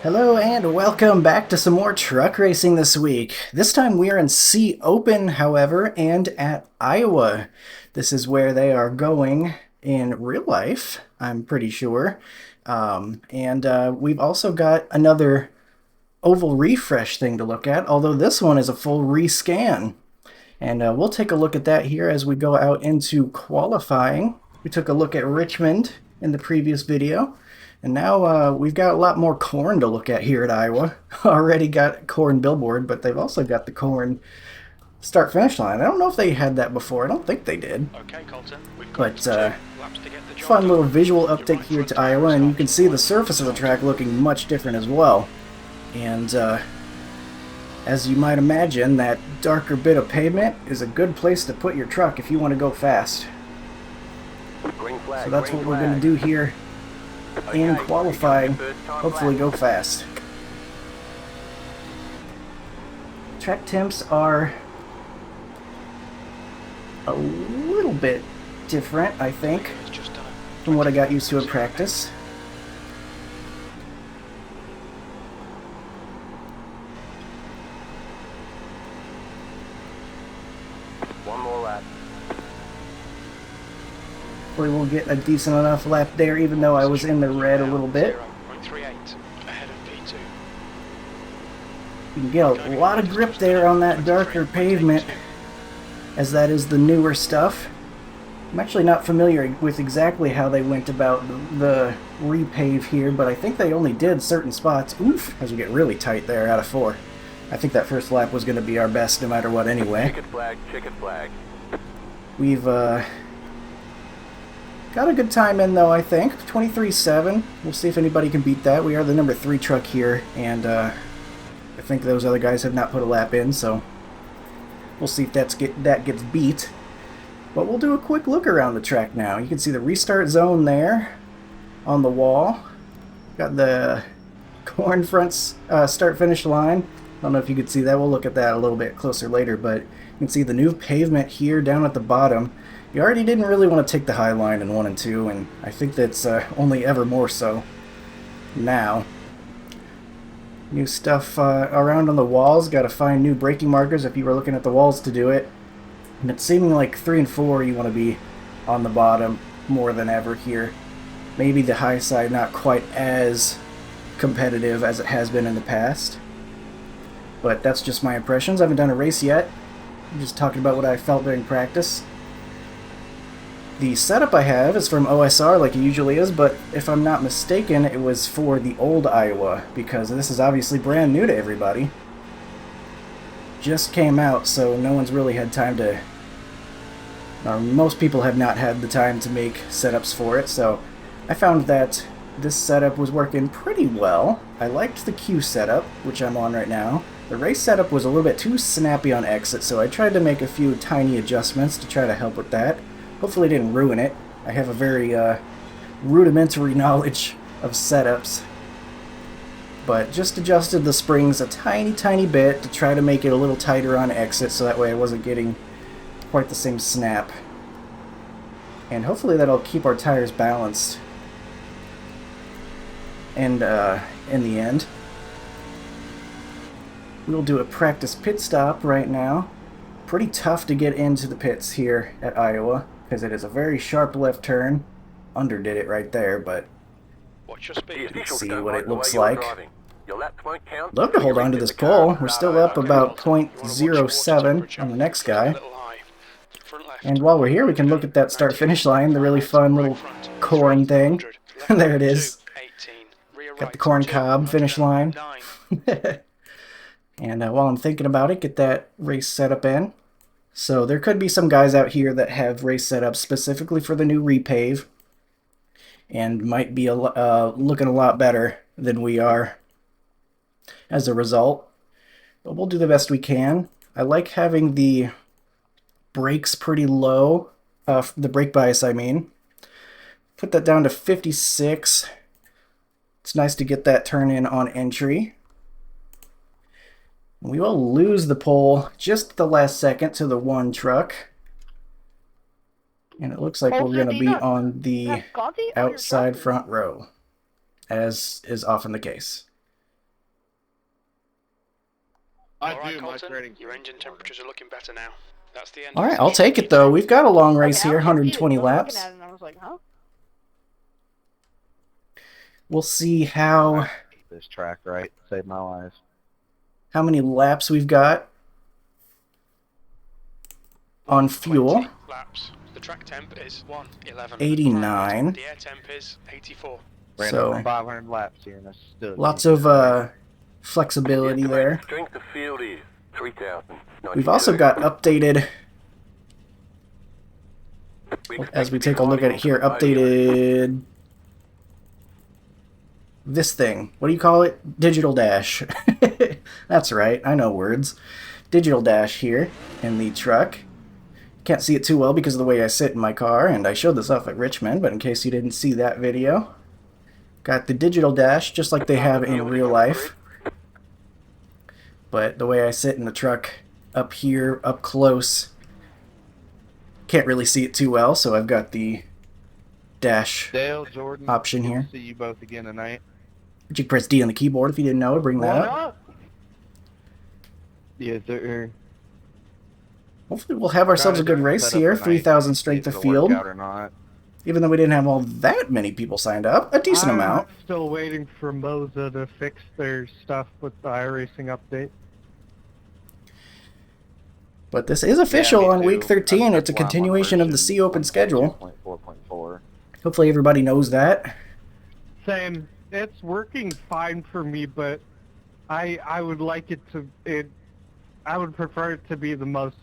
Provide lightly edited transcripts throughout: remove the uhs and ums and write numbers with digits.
Hello and welcome back to some more truck racing this week. This time we are in C Open, however, and at Iowa. This is where they are going in real life, I'm pretty sure. We've also got another oval refresh thing to look at, although this one is a full rescan. And we'll take a look at that here as we go out into qualifying. We took a look at Richmond in the previous video. And now we've got a lot more corn to look at here at Iowa. Already got corn billboard, but they've also got the corn start-finish line. I don't know if they had that before. I don't think they did. Okay, Colton, we've got But laps to get the job fun done. little visual update here to Iowa, and you can see the surface of the track looking much different as well. And as you might imagine, that darker bit of pavement is a good place to put your truck if you want to go fast. So that's what we're going to do here in qualifying. Hopefully go fast. Track temps are a little bit different, I think, from what I got used to in practice. One more lap. Hopefully we'll get a decent enough lap there, even though I was in the red a little bit. 0.38 ahead of P2. You can get a lot of grip there on that darker pavement, as that is the newer stuff. I'm actually not familiar with exactly how they went about the repave here, but I think they only did certain spots. Oof, as we get really tight there out of 4. I think that first lap was going to be our best no matter what anyway. Chicken flag, chicken flag. We've got a good time in though, I think. 23.7. We'll see if anybody can beat that. We are the number 3 truck here, and I think those other guys have not put a lap in, so we'll see if that gets beat. But we'll do a quick look around the track now. You can see the restart zone there on the wall. Got the corn fronts start-finish line. I don't know if you could see that. We'll look at that a little bit closer later, but you can see the new pavement here down at the bottom. You already didn't really want to take the high line in 1 and 2, and I think that's only ever more so now. New stuff around on the walls. Got to find new braking markers if you were looking at the walls to do it. And it's seeming like 3 and 4 you want to be on the bottom more than ever here. Maybe the high side not quite as competitive as it has been in the past. But that's just my impressions. I haven't done a race yet. I'm just talking about what I felt during practice. The setup I have is from OSR like it usually is, but if I'm not mistaken, it was for the old Iowa, because this is obviously brand new to everybody. Just came out, so no one's really had time to... or most people have not had the time to make setups for it, so I found that this setup was working pretty well. I liked the Q setup, which I'm on right now. The race setup was a little bit too snappy on exit, so I tried to make a few tiny adjustments to try to help with that. Hopefully I didn't ruin it. I have a very rudimentary knowledge of setups. But just adjusted the springs a tiny bit to try to make it a little tighter on exit, so that way I wasn't getting quite the same snap. And hopefully that'll keep our tires balanced. And in the end, we'll do a practice pit stop right now. Pretty tough to get into the pits here at Iowa, because it is a very sharp left turn. Underdid it right there, but Watch your speed. let's see what it looks like. Your laps won't count. Love to hold on to this pole. We're still up about 0.07 on the next guy. And while we're here, we can look at that start-finish line, the really fun little corn thing. There it is. Got the corn cob finish line. And while I'm thinking about it, get that race setup in. So there could be some guys out here that have race setups specifically for the new repave, and might be looking a lot better than we are as a result. But we'll do the best we can. I like having the brakes pretty low, the brake bias I mean. Put that down to 56. It's nice to get that turn in on entry. We will lose the pole just at the last second to the 1 truck. And it looks like we're going to be on the outside front row, as is often the case. I All right, do, my Colton, training. your engine temperatures are looking better now. That's the end. All of right, the I'll session. take it though. We've got a long race Okay, here, I was confused. 120 I was looking laps. at it and I was like, huh? We'll see how This track, right? Saved my life. many laps we've got on 20 fuel. laps. The track temp is 1:11. 89. The air temp is 84. Ran So over 500 laps here, and I still lots can't of get it right. flexibility The there. estimated strength of field is 3,000. We've also got updated, as we take a look at it here, updated this thing. What do you call it? Digital dash. That's right, I know words. Digital dash here in the truck. Can't see it too well because of the way I sit in my car, and I showed this off at Richmond, but in case you didn't see that video, got the digital dash just like they have in real life. But the way I sit in the truck up here, up close, can't really see it too well, so I've got the dash Dale, Jordan, option good to here. see you both again tonight. But you can press D on the keyboard if you didn't know, bring that up. Yes, sir. Hopefully we'll have ourselves a good race here, 3,000 strength of field. Or not. Even though we didn't have all that many people signed up, a decent amount. I'm still waiting for Moza to fix their stuff with the iRacing update. But this is official Yeah, me on too. week 13. It's a That's why I'm on continuation of the version C Open schedule. 2.4.4. Hopefully everybody knows that. Same. It's working fine for me, but I would like it to I would prefer it to be the most,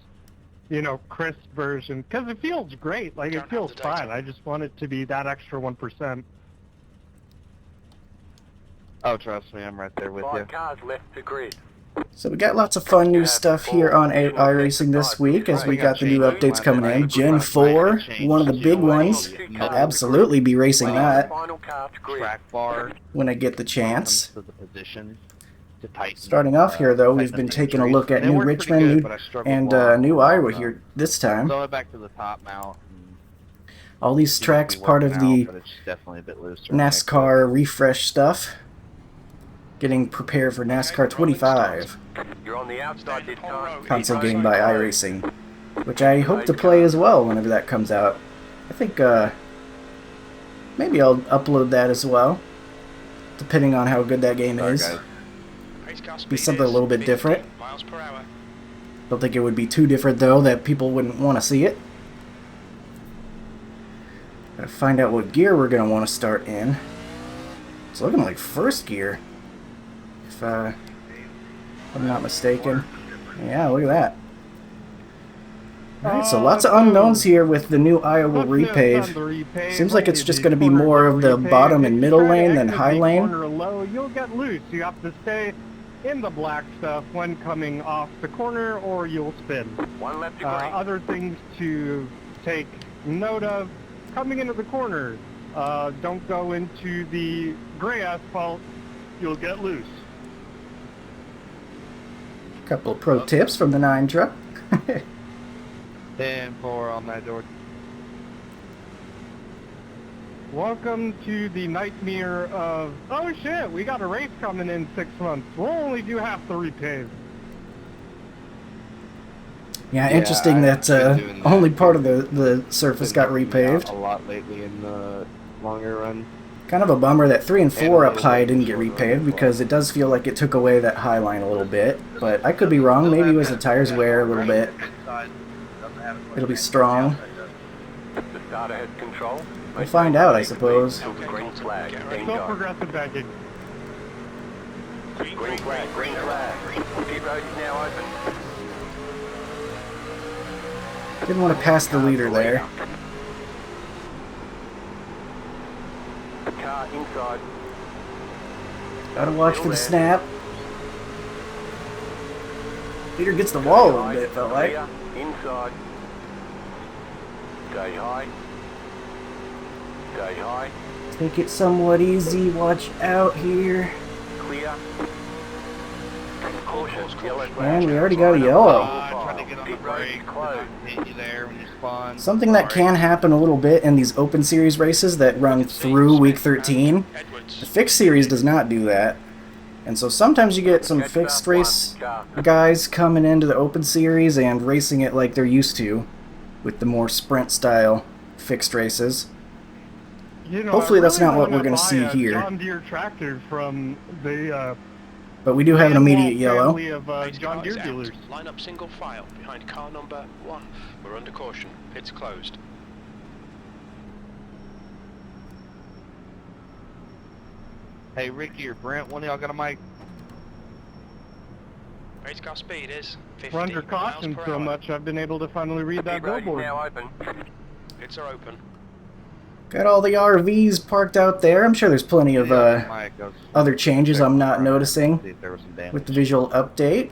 crisp version, because it feels great. Like, Don't it feels have the data. fine. I just want it to be that extra 1%. Oh, trust me, I'm right there with you. 5 cars left to grid. So we got lots of fun new stuff here on iRacing this week as we got the new updates coming in. Gen 4, one of the big ones. I'll absolutely be racing that Final car to grid. Track bar when I get the comes chance. to the position to tighten. Starting off here though, we've tighten been the taking a entries. look at They new work pretty Richmond good, but I struggled and along new for a Iowa long here time. this time. So I went back to the top mount. And All these seems to tracks be part of working the out, but it's definitely a bit looser than I NASCAR refresh stuff. Getting prepared for NASCAR 25. You're on the outside this time. Console game by iRacing, which I hope to play as well whenever that comes out. I think maybe I'll upload that as well, depending on how good that game Sorry, is. guys. Race car Be speed something a is little bit 50 different. miles per hour. Don't think it would be too different though that people wouldn't want to see it. Gotta find out what gear we're gonna want to start in. It's looking like first gear, if I'm not mistaken. Yeah, look at that. Alright, so lots of unknowns here with the new Iowa Repave. Seems like it's just going to be more of the bottom and middle lane than high lane. Corner low, you'll get loose. You have to stay in the black stuff when coming off the corner, or you'll spin. 1 left to grid. Other things to take note of: coming into the corner, don't go into the gray asphalt. You'll get loose. Couple of pro tips from the 9 truck. 10-4 on that door. Welcome to the nightmare of, oh shit, we got a race coming in 6 months. We'll only do half the repave. Yeah, interesting that only part of the surface got repaved. A lot lately in the longer run. Kind of a bummer that 3 and 4 up high didn't get repaved because it does feel like it took away that high line a little bit. But I could be wrong. Maybe it was the tires wear a little bit. It'll be strong. The starter has control. We'll find out, I suppose. Till the green flag. Get Then Still go. progressive backing. Green flag, green flag. Pit road is now open. Didn't want to pass the leader there. Car inside. Gotta watch for the snap. Leader gets the wall a little bit, felt like. Clear, inside. Stay high. Stay high. Take it somewhat easy. Watch out here. Clear. Caution. Yellow flag. And we already got a yellow. Tried to get on the Pit road is brake, closed. hit you there when you spawn. Something that can happen a little bit in these open series races that run through week 13. The fixed series does not do that. And so sometimes you get some fixed race guys coming into the Open Series and racing it like they're used to, with the more sprint style fixed races. You know, Hopefully that's I really not what we're wanna going to buy see a here. John Deere tractor from the But we do have an immediate yellow. family of Race John car Deere is out. dealers. Line up single file behind car number 1. We're under caution. It's closed. Hey, Ricky or Brent, one of y'all got a mic? Race car speed is 50 We're under miles caution per so hour. much I've been able to finally read that Pit road is billboard. now open. Pits are open. Got all the RVs parked out there. I'm sure there's plenty of Yeah, mic, I was- other changes I'm not See noticing if there was some damage. with the visual update.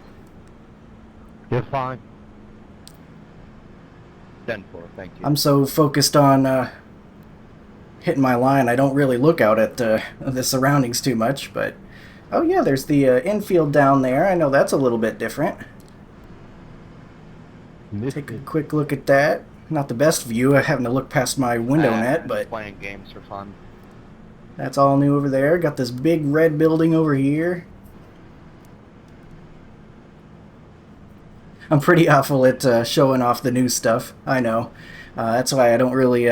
You're fine. 10-4, thank you. I'm so focused on hitting my line, I don't really look out at the surroundings too much. But oh yeah, there's the infield down there. I know that's a little bit different. Take a quick look at that. Not the best view, having to look past my window net, but playing games for fun. that's all new over there. Got this big red building over here. I'm pretty awful at showing off the new stuff. I know. That's why I don't really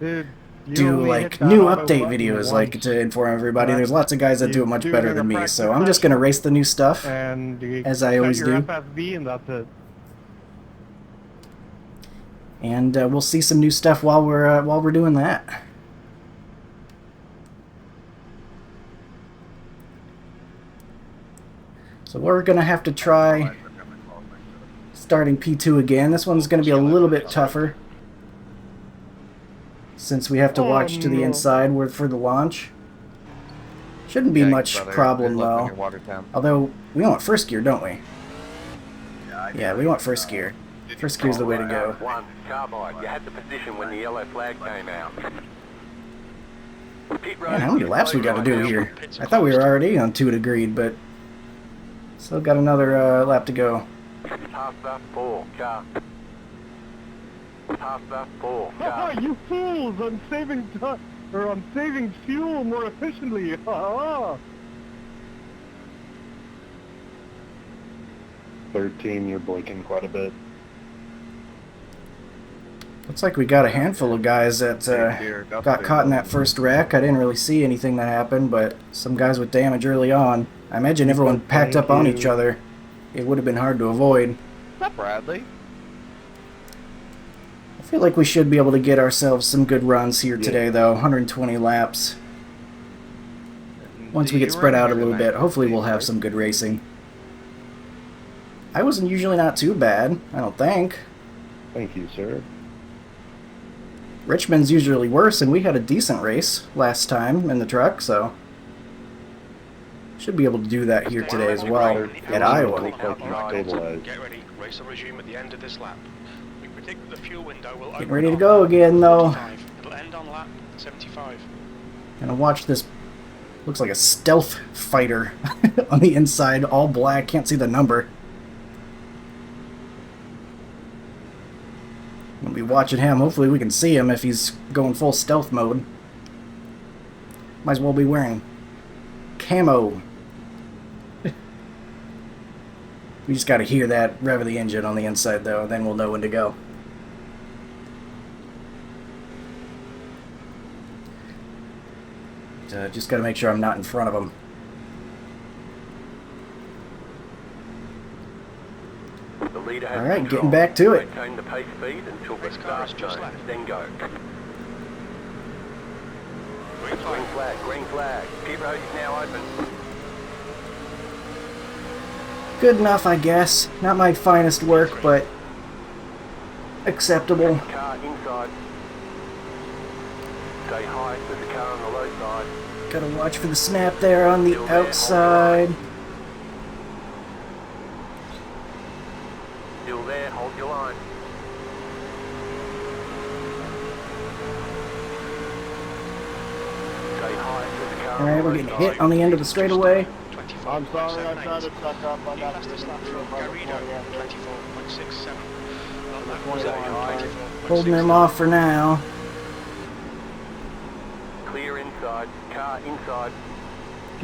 Dude, you do only like hit that new auto update button videos once, like to inform everybody. Right. There's lots of guys that do it You much do better it than in a me, practice so I'm just gonna session. race the new stuff. and you As I set always your do. FFV and that's it. And we'll see some new stuff while we're doing that. So we're gonna have to try starting P2 again. This one's gonna be a little bit tougher since we have to Oh, watch to the no. inside for the launch. Shouldn't be Yikes, much brother. problem Good luck on though. your water temp. Although we want first gear, don't we? Yeah, we want first gear. First gear's the way to go. One, carbide. You had the position when the yellow flag came out. Pit road Man, how many is laps we closed got to right do now. here? I thought we were already on 2 agreed, but still got another lap to go. Half the 4, car. Half the 4, Haha, car. you fools! I'm saving time, or I'm saving fuel more efficiently. Haha. 13, you're blinking quite a bit. Looks like we got a handful of guys that Here, got caught in that first wreck. I didn't really see anything that happened, but some guys with damage early on. I imagine everyone packed up on each other. It would have been hard to avoid. What's up, Bradley? I feel like we should be able to get ourselves some good runs here today, though. 120 laps. Once we get spread out a little bit, hopefully we'll have some good racing. I wasn't usually not too bad, I don't think. Thank you, sir. Richmond's usually worse, and we had a decent race last time in the truck, so should be able to do that here today as well at Iowa. Looks like you're stabilized. Get ready. Race will resume at the end of this lap. We predict that the fuel window will Getting open ready to on go lap again, though. 45. It'll end on lap 75. Gonna watch this. Looks like a stealth fighter on the inside, all black. Can't see the number. Gonna be watching him. Hopefully we can see him if he's going full stealth mode. Might as well be wearing camo. We just gotta hear that rev of the engine on the inside though, then we'll know when to go. Just gotta make sure I'm not in front of him. The leader has All right, control. getting back to it. Maintain the pace speed until the Race car is start just zone. left. Then go. Green Green flag. flag, green flag. Pit road is now open. Good enough, I guess. Not my finest work, but acceptable. Car inside. Stay high with the car on the low side. Gotta watch for the snap there on the outside. Still there, hold your line. Stay high with the car on Alright, the we're low getting side. hit on the end of the straightaway. 24. I'm sorry, I tried to suck up. I New got fastest lap from Garrido, 24.67. Long lap 21. 24.67. Holding them off for now. Clear inside, car inside.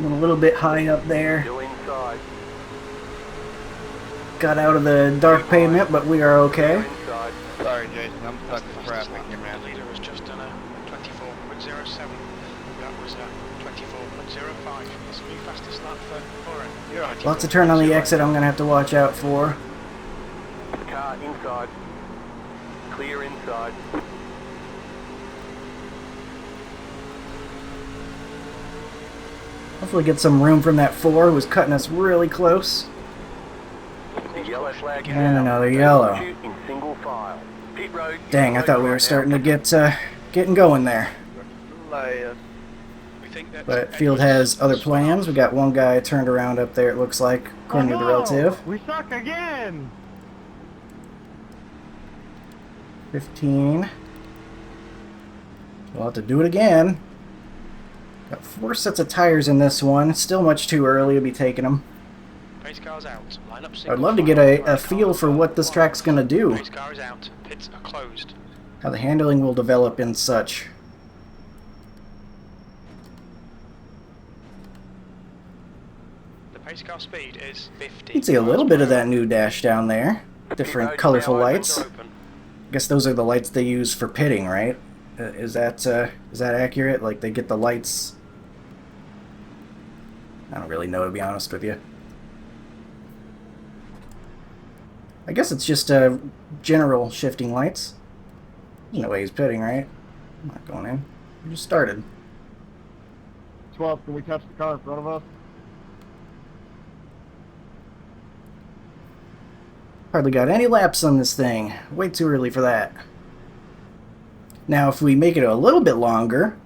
Went a little bit high up there. Still inside. Got out of the dark pavement, but we are okay. Inside. Sorry, Jason, I'm stuck in traffic here, The man. leader has just done a 24.07. That was a 24.05. That's the new fastest lap for Oren. You're right. Lots of turn on the exit I'm going to have to watch out for. Car inside. Clear inside. Hopefully get some room from that 4 who was cutting us really close. The yellow flag is And out. another yellow. Shoot in single file. Pit road is Dang, I closed thought we right were now. starting to getting going there. We think that But field has other plans. We got one guy turned around up there, it looks like, according to the relative. We suck again. 15. We'll have to do it again. Got 4 sets of tires in this one. Still much too early to be taking them. pace car's out. Line up I'd love to get a feel for what this track's going to do. Pace car is out. Pits are closed. How the handling will develop and such. The pace car speed is 50. You can see a little bit of that new dash down there. Different colorful lights. I guess those are the lights they use for pitting, right? Is that accurate? Like they get the lights. I don't really know, to be honest with you. I guess it's just general shifting lights. There's no way he's pitting, right? I'm not going in. We just started. 12, can we touch the car in front of us? Hardly got any laps on this thing. Way too early for that. Now, if we make it a little bit longer,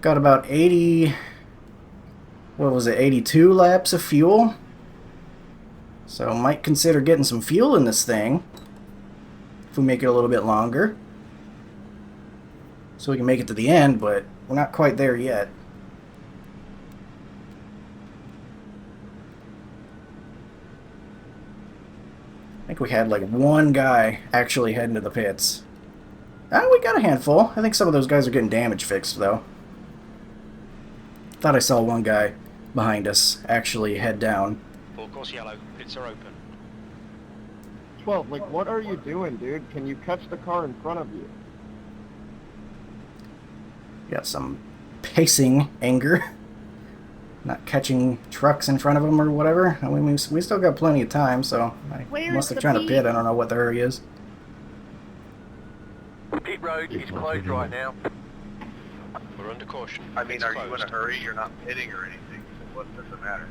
got about 80, what was it, 82 laps of fuel. So might consider getting some fuel in this thing if we make it a little bit longer. So we can make it to the end, but we're not quite there yet. I think we had like one guy actually heading to the pits. Oh, we got a handful. I think some of those guys are getting damage fixed, though. Thought I saw one guy behind us actually head down. Full course yellow. Pits are open. 12, like, what are you doing, dude? Can you catch the car in front of you? Got some pacing anger. Not catching trucks in front of them or whatever. I mean, we still got plenty of time, so I must have trying to pit. I don't know what the hurry is. Pit road is closed right now. We're under caution. I mean, It's are you in a closed. hurry? You're not pitting or anything, so what does it matter?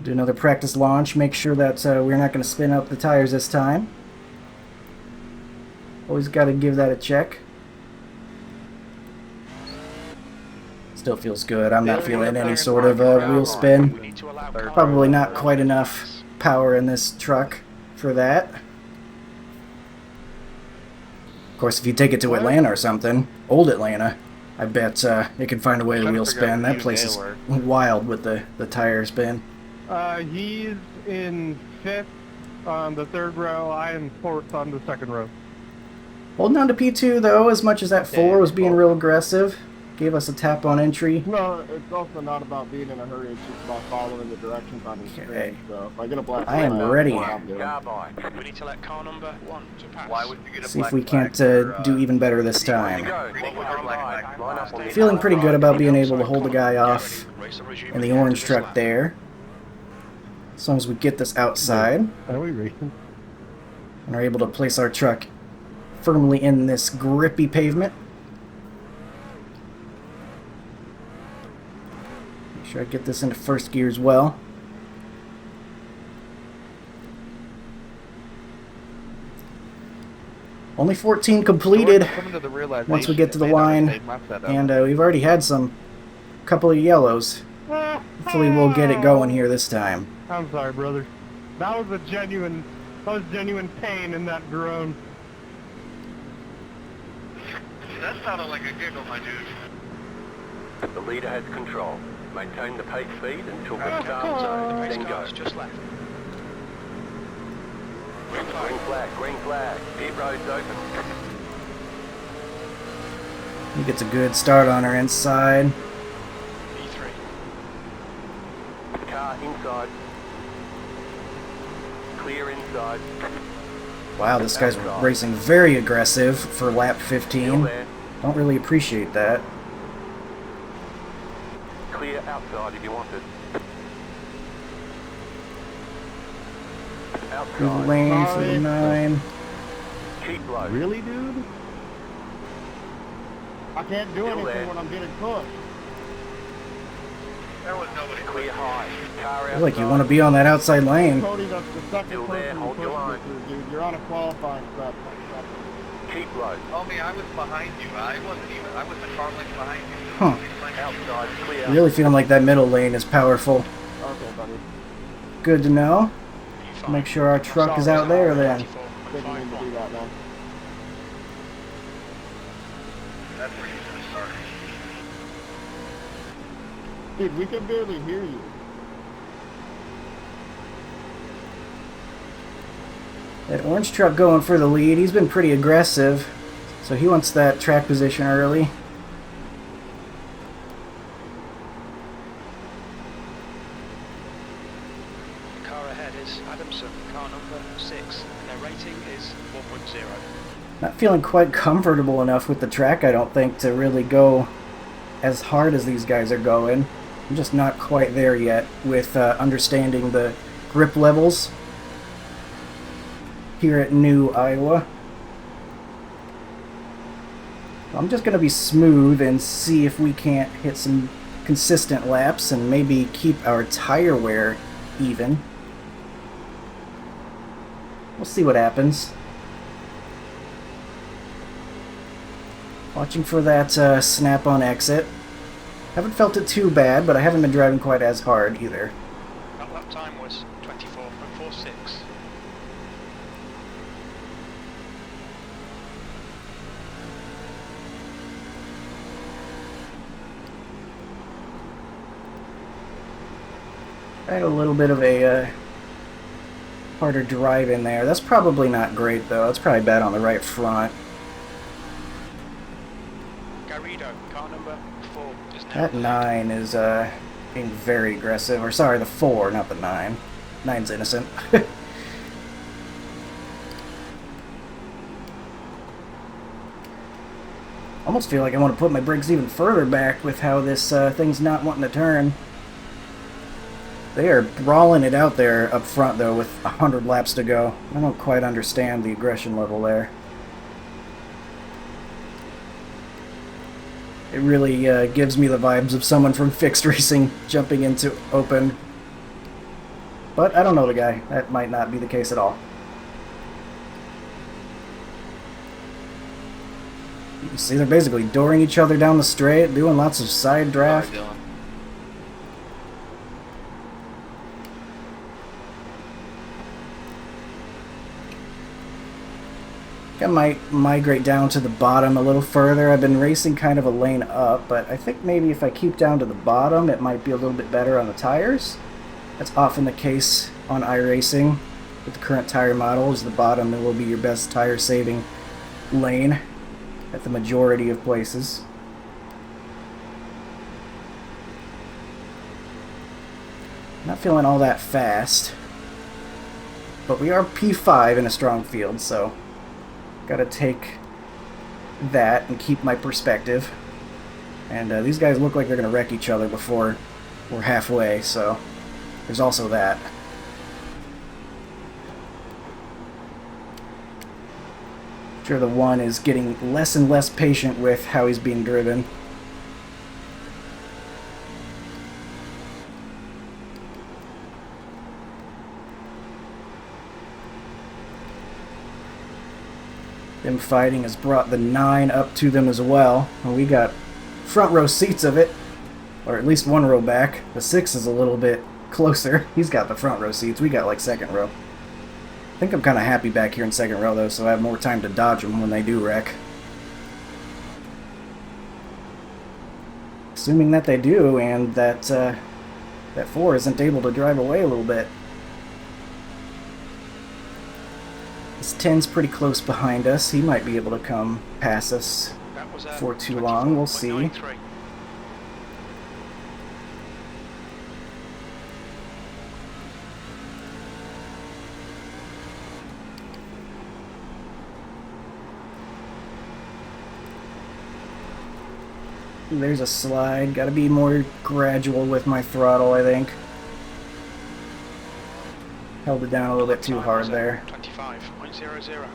Do another practice launch. Make sure that we're not going to spin up the tires this time. Always got to give that a check. Still feels good. I'm not feeling any sort of wheel We spin. need to allow car Probably number not quite enough power in this truck for that. Of course, if you take it to Atlanta or something, old Atlanta, I bet it can find a way to wheel spin. That place is wild with the tire spin. He's in 5th on the 3rd row. I am 4th on the 2nd row. Holding on to P2 though, as much as that 4 was being real aggressive. Gave us a tap on entry. No, it's also not about being in a hurry. It's just about following the directions on the screen. Okay. So if I get a black I am flag, ready. I'll do it. Carbine. We need to let car number 1 to pass. Why would you get a See if black we flag can't for, do even better this Go. time. What was your line? Line up on the Feeling pretty good about being able to Outside hold the column. guy off Race will resume in the at end orange of this truck lap. there. As long as we get this outside Are we racing? and are able to place our truck firmly in this grippy pavement. Make sure I get this into first gear as well. Only 14 completed, once we get to the line, and we've already had couple of yellows. Hopefully we'll get it going here this time. I'm sorry, brother. That was genuine pain in that drone. That sounded like a giggle, my dude. The leader has control. Maintain the pace speed until the The start zone, pace then go. car's just left. Green flag, green flag. Pit road's open. He gets a good start on our inside. E3. Car inside. Clear inside. Wow, this guy's racing very aggressive for lap Still 15. there. Don't really appreciate that. Clear outside if you want it. Through the Outside. lane for the 9. Keep low. Really, dude? I can't do Still anything there. when I'm getting pushed. There was nobody. Clear high. Car I outside. feel like you want to be on that outside lane. Cody, that's the second Still there, person you hold your pushed me line. through, dude. You're on a qualifying step. Keep low. Homie, I was behind you. I was the car length behind you. Huh. Outside. Clear. Really feeling like that middle lane is powerful. Okay, buddy. Good to know. E5. Make sure our truck is out there then. Didn't mean to do that, man. That's where you should have started. Dude, we can barely hear you. That orange truck going for the lead. He's been pretty aggressive. So he wants that track position early. The car ahead is Adamson, car number 6, and their rating is 4.0. Not feeling quite comfortable enough with the track, I don't think, to really go as hard as these guys are going. I'm just not quite there yet with understanding the grip levels here at New Iowa. I'm just going to be smooth and see if we can't hit some consistent laps and maybe keep our tire wear even. We'll see what happens. Watching for that snap-on exit. Haven't felt it too bad, but I haven't been driving quite as hard either. That lap time was 24.46. I had a little bit of a harder drive in there. That's probably not great, though. That's probably bad on the right front. Garrido, car number 4, is now That 9 is being very aggressive. Or sorry, the 4, not the 9. 9's innocent. Almost feel like I want to put my brakes even further back with how this thing's not wanting to turn. They are brawling it out there up front, though, with 100 laps to go. I don't quite understand the aggression level there. It really gives me the vibes of someone from fixed racing jumping into open. But I don't know the guy. That might not be the case at all. You can see they're basically dooring each other down the straight, doing lots of side draft. I might migrate down to the bottom a little further. I've been racing kind of a lane up, but I think maybe if I keep down to the bottom, it might be a little bit better on the tires. That's often the case on iRacing with the current tire models. The bottom will be your best tire saving lane at the majority of places. Not feeling all that fast, but we are P5 in a strong field, so gotta take that and keep my perspective. And these guys look like they're gonna wreck each other before we're halfway, so there's also that. Sure, the 1 is getting less and less patient with how he's being driven. Them fighting has brought the 9 up to them as well. And we got front row seats of it, or at least one row back. The 6 is a little bit closer. He's got the front row seats. We got like second row. I think I'm kind of happy back here in second row though, so I have more time to dodge them when they do wreck. Assuming that they do, and that that 4 isn't able to drive away a little bit. This 10's pretty close behind us. He might be able to come past us. That was for too long. We'll see. 24.93. There's a slide. Gotta be more gradual with my throttle, I think. Held it down a little bit too hard there. 25.00.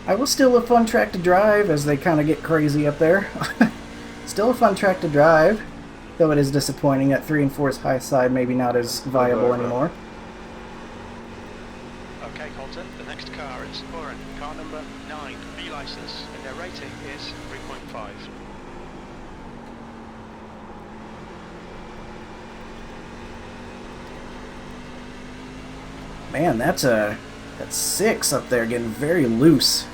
I was still a fun track to drive as they kind of get crazy up there. Still a fun track to drive, though it is disappointing that 3 and 4's high side maybe not as viable anymore. Okay, Colton, the next car is Oren, car number 9, B license, and their rating is 3.5. Man, that's 6 up there, getting very loose,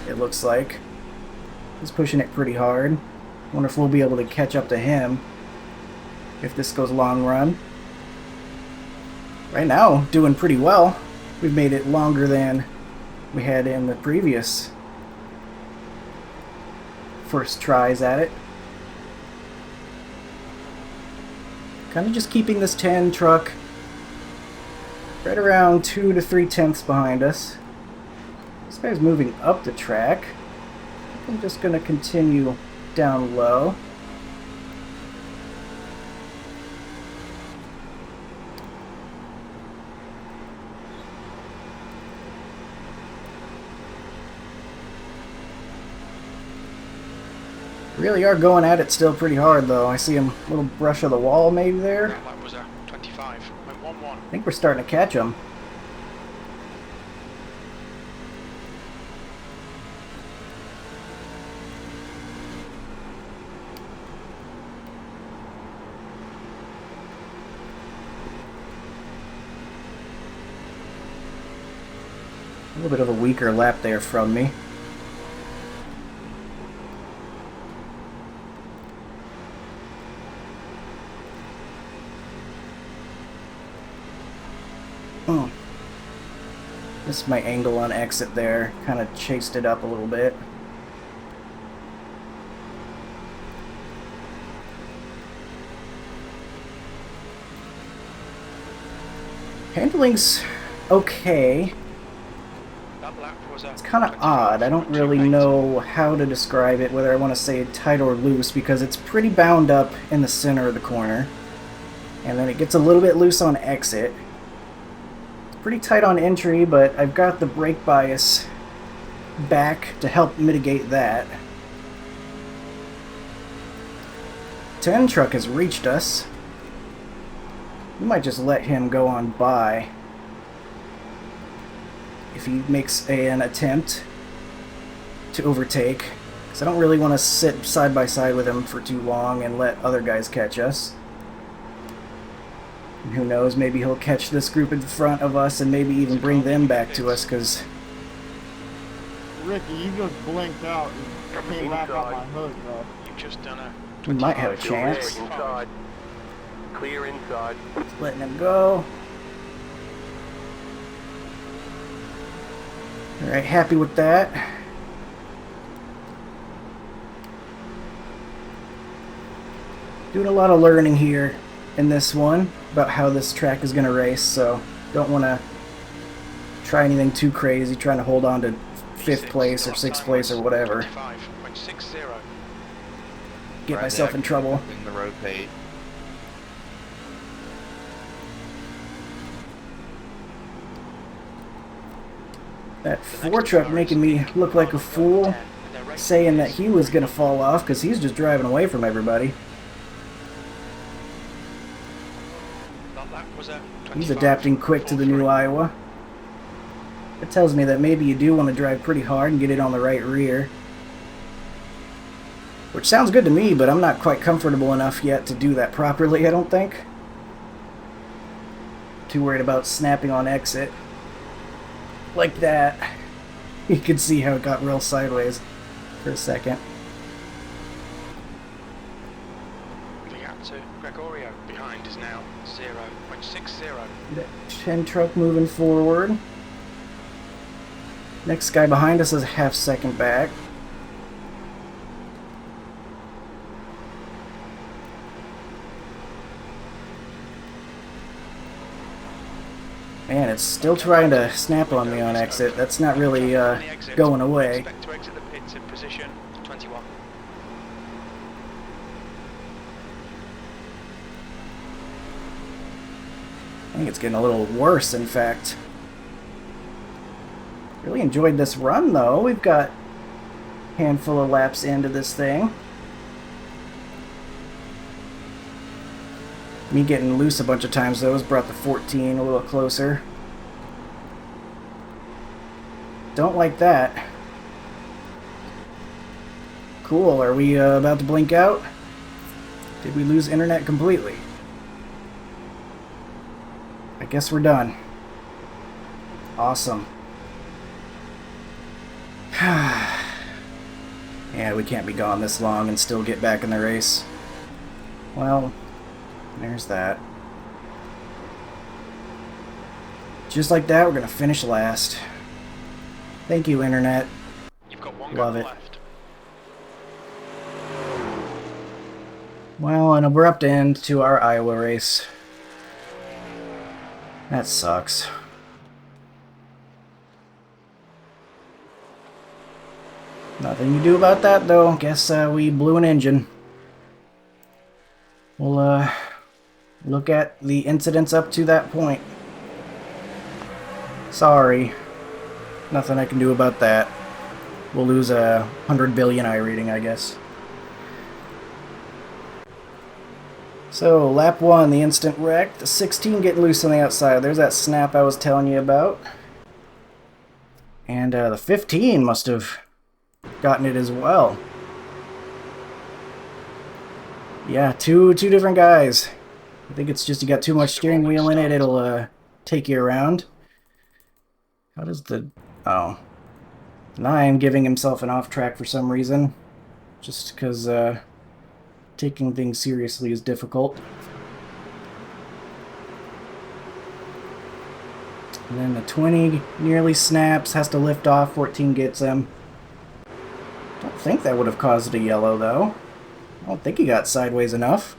it looks like. He's pushing it pretty hard. Wonder if we'll be able to catch up to him if this goes long run. Right now, doing pretty well. We've made it longer than we had in the previous first tries at it. Kind of just keeping this 10 truck right around 2 to 3 tenths behind us. This guy's moving up the track. I'm just going to continue down low. Really are going at it still pretty hard though. I see him a little brush of the wall maybe there. That was a 25.11. I think we're starting to catch him. A little bit of a weaker lap there from me. This is my angle on exit there. Kind of chased it up a little bit. Handling's okay. It's kind of odd. I don't really know how to describe it, whether I want to say tight or loose, because it's pretty bound up in the center of the corner. And then it gets a little bit loose on exit. Pretty tight on entry, but I've got the brake bias back to help mitigate that. 10 truck has reached us. We might just let him go on by if he makes an attempt to overtake, because I don't really want to sit side by side with him for too long and let other guys catch us. And who knows, maybe he'll catch this group in front of us and maybe even bring them back to us, because... Ricky, you just blinked out and came back out my hood, bro. You've just done a we might have a chance. Inside. Clear inside. Just letting him go. Alright, happy with that. Doing a lot of learning here in this one about how this track is going to race, so don't want to try anything too crazy, trying to hold on to 5th place or 6th place or whatever. 25.60. Get myself in trouble. In the Repave. That 4 truck making me look like a fool, saying that he was going to fall off because he's just driving away from everybody. He's adapting quick to the new Iowa. It tells me that maybe you do want to drive pretty hard and get it on the right rear. Which sounds good to me, but I'm not quite comfortable enough yet to do that properly, I don't think. Too worried about snapping on exit. Like that. You can see how it got real sideways for a second. to Gregorio. Behind is now 0.60. That 10 truck moving forward. Next guy behind us is a half second back. Man, it's still trying to snap on me on exit. That's not really going away. Expect to exit the pits in position 21. I think it's getting a little worse, in fact. Really enjoyed this run, though. We've got a handful of laps into this thing. Me getting loose a bunch of times, though, has brought the 14 a little closer. Don't like that. Cool, are we about to blink out? Did we lose internet completely? I guess we're done. Awesome. Yeah, we can't be gone this long and still get back in the race. Well, there's that. Just like that, we're gonna finish last. Thank you, internet. You've got one Love gap it. left. Well, an abrupt end to our Iowa race. That sucks. Nothing you do about that, though. Guess we blew an engine. We'll look at the incidents up to that point. Sorry. Nothing I can do about that. We'll lose a 100 billion iRating, I guess. So, lap 1, the instant wreck. The 16 getting loose on the outside. There's that snap I was telling you about. And the 15 must have gotten it as well. Yeah, two different guys. I think it's just you got too much steering wheel in it, it'll take you around. How does the... oh. 9 giving himself an off track for some reason. Just because taking things seriously is difficult. And then the 20 nearly snaps, has to lift off, 14 gets him. Don't think that would have caused a yellow, though. I don't think he got sideways enough.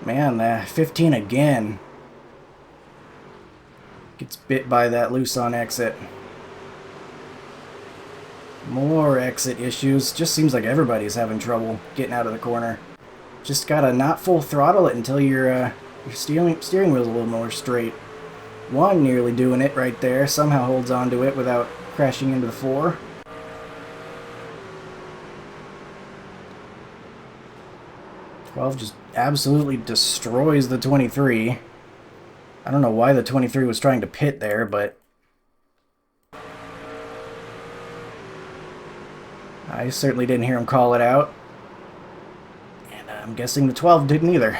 Man, the 15 again. Gets bit by that loose on exit. More exit issues. Just seems like everybody's having trouble getting out of the corner. Just gotta not full throttle it until your steering wheel's a little more straight. 1 nearly doing it right there. Somehow holds onto it without crashing into the 4. Just absolutely destroys the 23. I don't know why the 23 was trying to pit there, but I certainly didn't hear him call it out. And I'm guessing the 12 didn't either.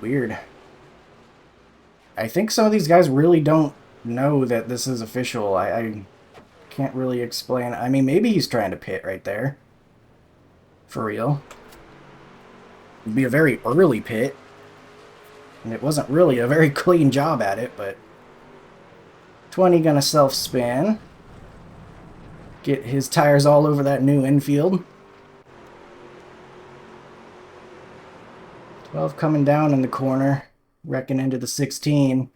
Weird. I think some of these guys really don't know that this is official. I can't really explain. I mean, maybe he's trying to pit right there. For real. It'd be a very early pit. And it wasn't really a very clean job at it, but 20 gonna self-spin. Get his tires all over that new infield. 12 coming down in the corner, wrecking into the 16.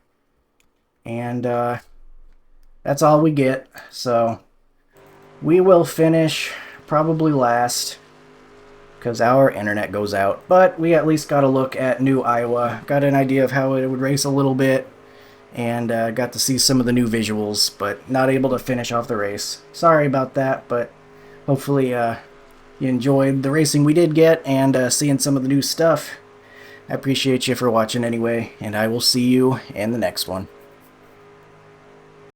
And that's all we get. So we will finish probably last, because our internet goes out. But we at least got a look at new Iowa. Got an idea of how it would race a little bit. And got to see some of the new visuals. But not able to finish off the race. Sorry about that, but hopefully you enjoyed the racing we did get. And seeing some of the new stuff. I appreciate you for watching anyway. And I will see you in the next one.